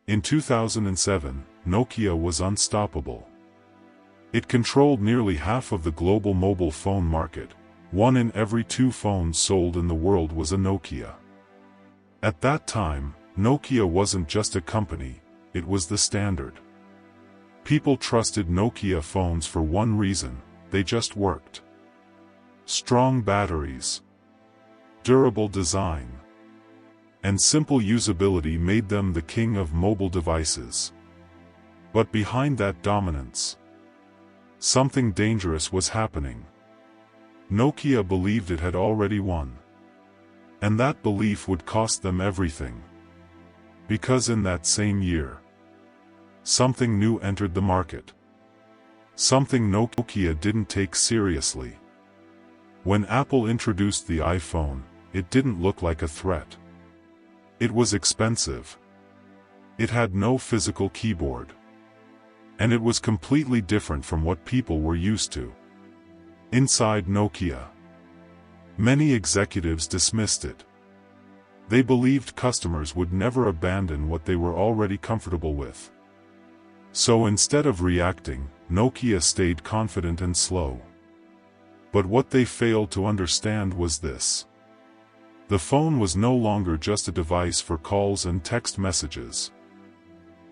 In 2007, Nokia was unstoppable. It controlled nearly half of the global mobile phone market. 1 in every 2 phones sold in the world was a Nokia. At that time, Nokia wasn't just a company, it was the standard. People trusted Nokia phones for one reason: they just worked. Strong batteries, durable design, and simple usability made them the king of mobile devices. But behind that dominance, something dangerous was happening. Nokia believed it had already won. And that belief would cost them everything. Because in that same year, something new entered the market. Something Nokia didn't take seriously. When Apple introduced the iPhone, it didn't look like a threat. It was expensive. It had no physical keyboard. And it was completely different from what people were used to. Inside Nokia, many executives dismissed it. They believed customers would never abandon what they were already comfortable with. So instead of reacting, Nokia stayed confident and slow. But what they failed to understand was this: the phone was no longer just a device for calls and text messages.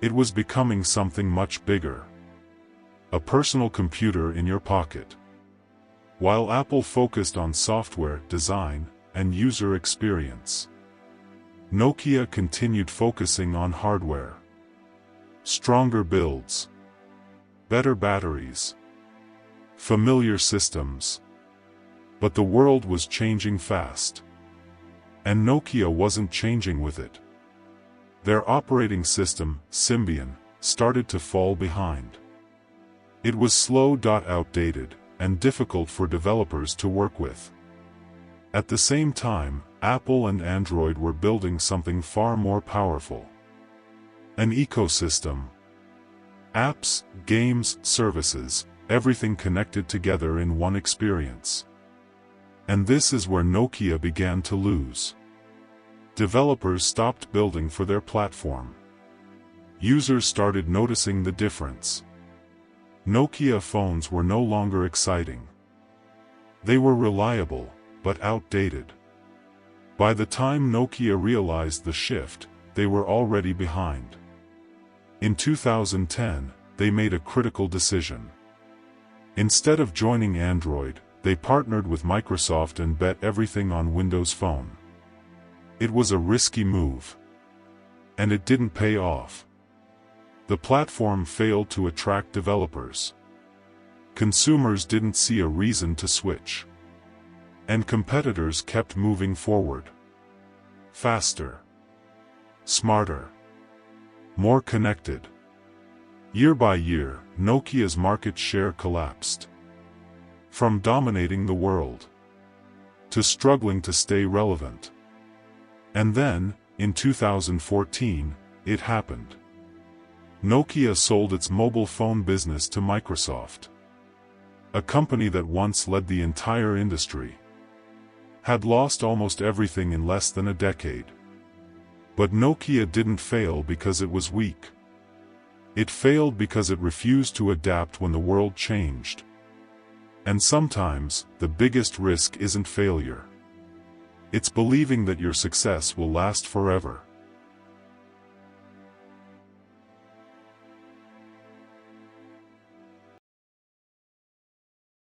It was becoming something much bigger. A personal computer in your pocket. While Apple focused on software, design, and user experience, Nokia continued focusing on hardware. Stronger builds, better batteries, familiar systems. But the world was changing fast. And Nokia wasn't changing with it. Their operating system, Symbian, started to fall behind. It was slow, outdated, and difficult for developers to work with. At the same time, Apple and Android were building something far more powerful. An ecosystem. Apps, games, services, everything connected together in one experience. And this is where Nokia began to lose. Developers stopped building for their platform. Users started noticing the difference. Nokia phones were no longer exciting. They were reliable, but outdated. By the time Nokia realized the shift, they were already behind. In 2010, they made a critical decision. Instead of joining Android, they partnered with Microsoft and bet everything on Windows Phone. It was a risky move. And it didn't pay off. The platform failed to attract developers. Consumers didn't see a reason to switch. And competitors kept moving forward. Faster. Smarter. More connected. Year by year, Nokia's market share collapsed. From dominating the world to struggling to stay relevant. And then, in 2014, it happened. Nokia sold its mobile phone business to Microsoft. A company that once led the entire industry. Had lost almost everything in less than a decade. But Nokia didn't fail because it was weak. It failed because it refused to adapt when the world changed. And sometimes, the biggest risk isn't failure. It's believing that your success will last forever.